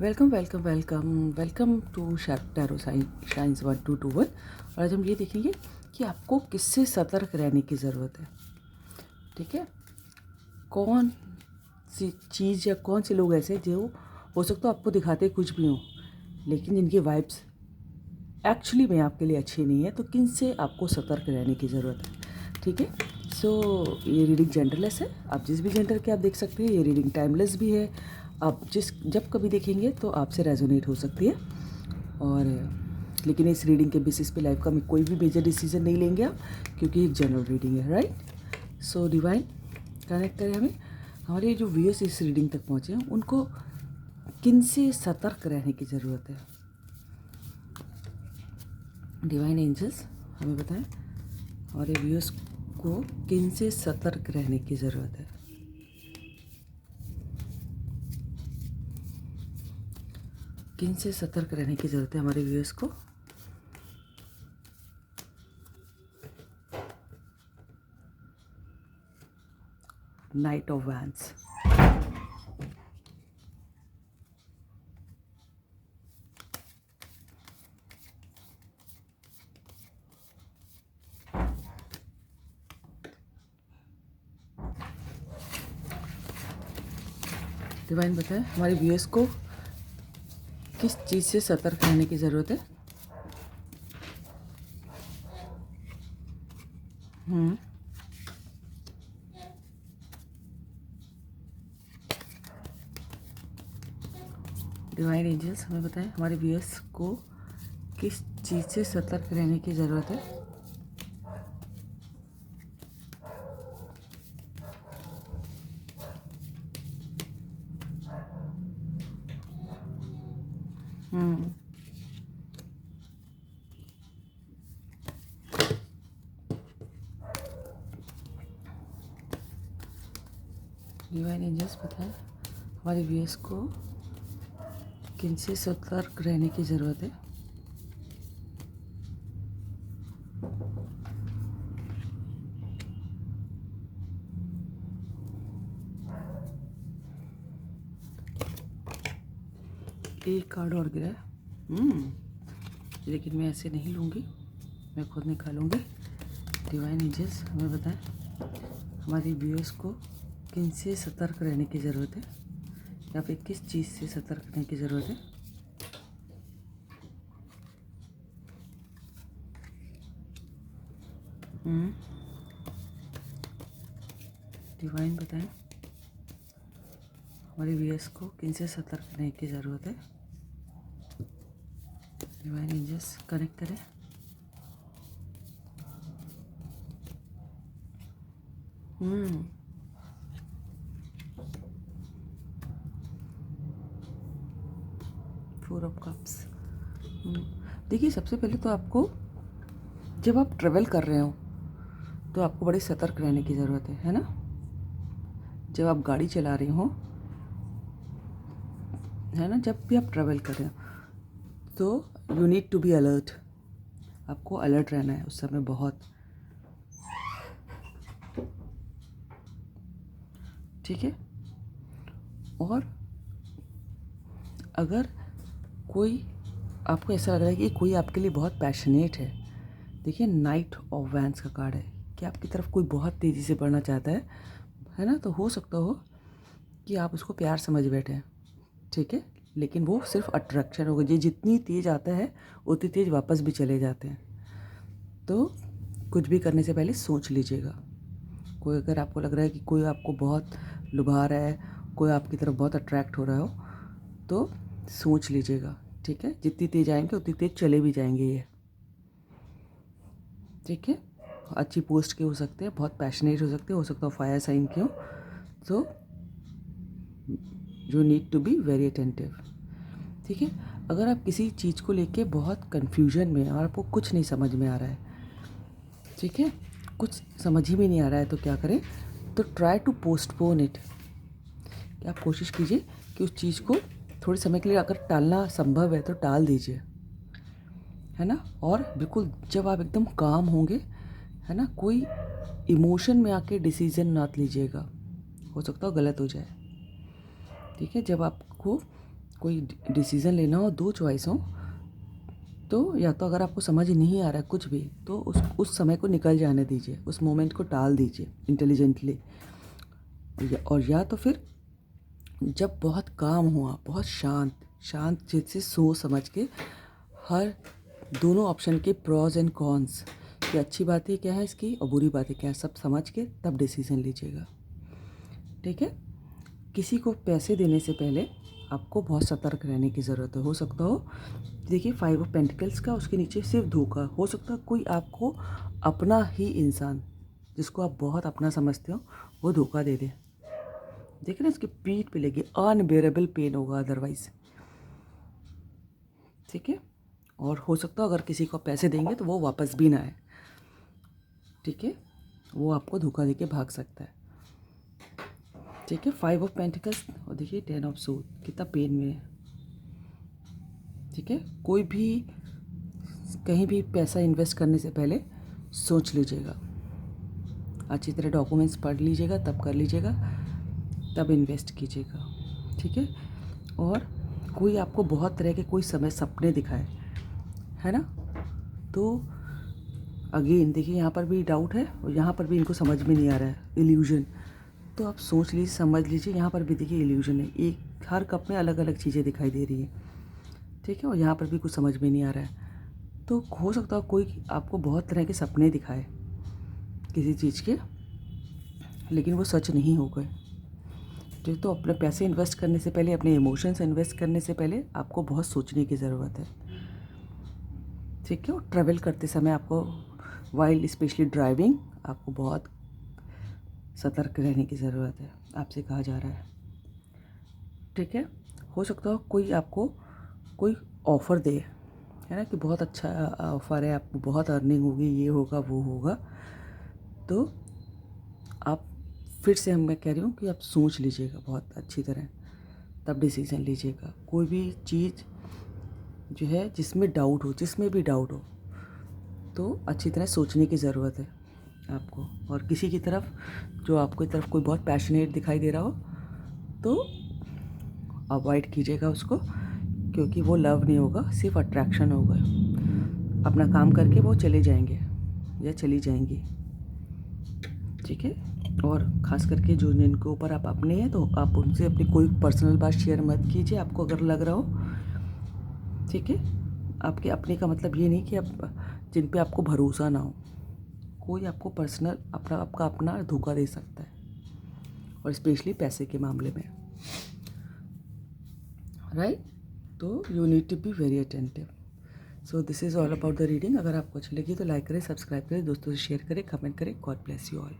Welcome welcome welcome welcome to sharp tarot science 1221। और आज हम ये देखेंगे कि आपको किससे सतर्क रहने की ज़रूरत है। ठीक है, कौन सी चीज़ या कौन से लोग ऐसे जो हो सकता है आपको दिखाते कुछ भी हों, लेकिन जिनकी वाइब्स एक्चुअली में आपके लिए अच्छी नहीं है, तो किन से आपको सतर्क रहने की ज़रूरत है। ठीक है, सो ये रीडिंग जेंडरलेस है, आप जिस भी जेंडर के आप देख सकते हैं। ये रीडिंग टाइमलेस भी है, आप जब कभी देखेंगे तो आपसे रेजोनेट हो सकती है। और लेकिन इस रीडिंग के बेसिस पे लाइफ का कोई भी मेजर डिसीजन नहीं लेंगे आप, क्योंकि एक जनरल रीडिंग है, राइट। सो डिवाइन कनेक्ट करें हमें, हमारे जो व्यूअर्स इस रीडिंग तक पहुँचे हैं उनको किन से सतर्क रहने की ज़रूरत है। डिवाइन एंजल्स हमें बताएं हमारे व्यूअर्स को किन से सतर्क रहने की ज़रूरत है। किन से सतर्क रहने की ज़रूरत है हमारे व्यूअर्स को। नाइट ऑफ वैंड्स, डिवाइन बताएं हमारे व्यूअर्स को किस चीज़ से सतर्क रहने की ज़रूरत है। डिवाइन एंजल्स हमें बताएं हमारे व्यूअर्स को किस चीज़ से सतर्क रहने की ज़रूरत है। डिवाइन एंजल्स बताएं हमारे व्यूअर्स को किन से सतर्क रहने की ज़रूरत है। एक कार्ड और गिरा है, लेकिन मैं ऐसे नहीं लूँगी, मैं खुद निकालूंगी। डिवाइन एंजल्स हमें बताएं हमारे व्यूअर्स को किन से सतर्क रहने की ज़रूरत है, या फिर किस चीज़ से सतर्क रहने की ज़रूरत है। डिवाइन बताएं हमारे व्यूअर्स को किन से सतर्क रहने की ज़रूरत है। डिवाइन एंजल्स कनेक्ट करें। Four of cups. देखिए, सबसे पहले तो आपको जब आप ट्रेवल कर रहे हो तो आपको बड़े सतर्क रहने की ज़रूरत है ना। जब आप गाड़ी चला रहे हो, है ना, जब भी आप ट्रेवल कर रहे हो तो you need to be alert. आपको अलर्ट रहना है उस समय बहुत। ठीक है, और अगर कोई आपको ऐसा लग रहा है कि कोई आपके लिए बहुत पैशनेट है, देखिए नाइट ऑफ वैंड्स का कार्ड है कि आपकी तरफ कोई बहुत तेज़ी से बढ़ना चाहता है ना। तो हो सकता हो कि आप उसको प्यार समझ बैठे हैं, ठीक है, लेकिन वो सिर्फ अट्रैक्शन होगा। ये जितनी तेज़ आता है उतनी तेज़ वापस भी चले जाते हैं। तो कुछ भी करने से पहले सोच लीजिएगा। कोई अगर आपको लग रहा है कि कोई आपको बहुत लुभा रहा है, कोई आपकी तरफ बहुत अट्रैक्ट हो रहा हो, तो सोच लीजिएगा। ठीक है, जितनी तेज़ आएंगे उतनी तेज़ चले भी जाएंगे ये। ठीक है, अच्छी पोस्ट के हो सकते हैं, बहुत पैशनेट हो सकता है फायर साइन के हो। तो you need to be very attentive. ठीक है, अगर आप किसी चीज़ को लेके बहुत कन्फ्यूजन में और आपको कुछ नहीं समझ में आ रहा है, ठीक है, कुछ समझ ही में नहीं आ रहा है, तो क्या करें, तो ट्राई टू पोस्टपोन इट। कि आप कोशिश कीजिए कि उस चीज़ को थोड़े समय के लिए अगर टालना संभव है तो टाल दीजिए, है ना। और बिल्कुल जब आप एकदम काम होंगे, है ना, कोई इमोशन में आके डिसीज़न मत लीजिएगा, हो सकता है गलत हो जाए। ठीक है, जब आपको कोई डिसीज़न लेना हो, 2 चॉइस हो, तो या तो अगर आपको समझ नहीं आ रहा है कुछ भी, तो उस समय को निकल जाने दीजिए, उस मोमेंट को टाल दीजिए इंटेलिजेंटली। और या तो फिर जब बहुत काम हुआ, बहुत शांत चित्त से सोच समझ के हर दोनों ऑप्शन के प्रॉज एंड कॉन्स, कि अच्छी बातें क्या है इसकी और बुरी बातें क्या है, सब समझ के तब डिसीज़न लीजिएगा। ठीक है। किसी को पैसे देने से पहले आपको बहुत सतर्क रहने की ज़रूरत है। हो सकता हो, देखिए 5 ऑफ पेंटिकल्स का, उसके नीचे सिर्फ धोखा हो सकता है, कोई आपको अपना ही इंसान जिसको आप बहुत अपना समझते हो वो धोखा दे दे। देखिए ना, इसकी पीठ पे लगी, अनबेरेबल पेन होगा अदरवाइज। ठीक है। और हो सकता है अगर किसी को पैसे देंगे तो वो वापस भी ना आए। ठीक है, वो आपको धोखा दे के भाग सकता है। ठीक है, 5 ऑफ पेंटिकल्स और देखिए 10 ऑफ सूट, कितना पेन में है। ठीक है, कोई भी कहीं भी पैसा इन्वेस्ट करने से पहले सोच लीजिएगा, अच्छी तरह डॉक्यूमेंट्स पढ़ लीजिएगा, तब कर लीजिएगा, तब इन्वेस्ट कीजिएगा। ठीक है। और कोई आपको बहुत तरह के कोई समय सपने दिखाए, है ना, तो अगेन देखिए यहाँ पर भी डाउट है और यहाँ पर भी इनको समझ में नहीं आ रहा है, इल्यूजन। तो आप सोच लीजिए, समझ लीजिए, यहाँ पर भी देखिए इल्यूजन है, एक हर कप में अलग अलग चीज़ें दिखाई दे रही हैं। ठीक है, और यहाँ पर भी कुछ समझ में नहीं आ रहा है। तो हो सकता है कोई आपको बहुत तरह के सपने दिखाए किसी चीज़ के, लेकिन वो सच नहीं हो गए। तो अपने पैसे इन्वेस्ट करने से पहले, अपने इमोशंस इन्वेस्ट करने से पहले आपको बहुत सोचने की ज़रूरत है। ठीक है। और ट्रैवल करते समय आपको, वाइल स्पेशली ड्राइविंग, आपको बहुत सतर्क रहने की ज़रूरत है, आपसे कहा जा रहा है। ठीक है। हो सकता हो कोई आपको कोई ऑफ़र दे, है ना, कि बहुत अच्छा ऑफ़र है, आपको बहुत अर्निंग होगी, ये होगा वो होगा, तो आप फिर से मैं कह रही हूँ कि आप सोच लीजिएगा बहुत अच्छी तरह, तब डिसीज़न लीजिएगा। कोई भी चीज़ जो है जिसमें डाउट हो, जिसमें भी डाउट हो, तो अच्छी तरह सोचने की ज़रूरत है आपको। और किसी की तरफ, जो आपकी तरफ कोई बहुत पैशनेट दिखाई दे रहा हो, तो अवॉइड कीजिएगा उसको, क्योंकि वो लव नहीं होगा, सिर्फ अट्रैक्शन होगा। अपना काम करके वो चले जाएंगे या चली जाएंगी। ठीक है। और ख़ास करके जो जिनके ऊपर आप अपने हैं, तो आप उनसे अपनी कोई पर्सनल बात शेयर मत कीजिए, आपको अगर लग रहा हो। ठीक है। आपके अपने का मतलब ये नहीं कि आप जिन पे आपको भरोसा ना हो, कोई आपको पर्सनल आपका अपना धोखा दे सकता है, और स्पेशली पैसे के मामले में, राइट। तो you need to be very attentive. So this is all about the reading. अगर आपको अच्छी लगी तो लाइक करें, सब्सक्राइब करें, दोस्तों से शेयर करें, कमेंट करें। God bless you all.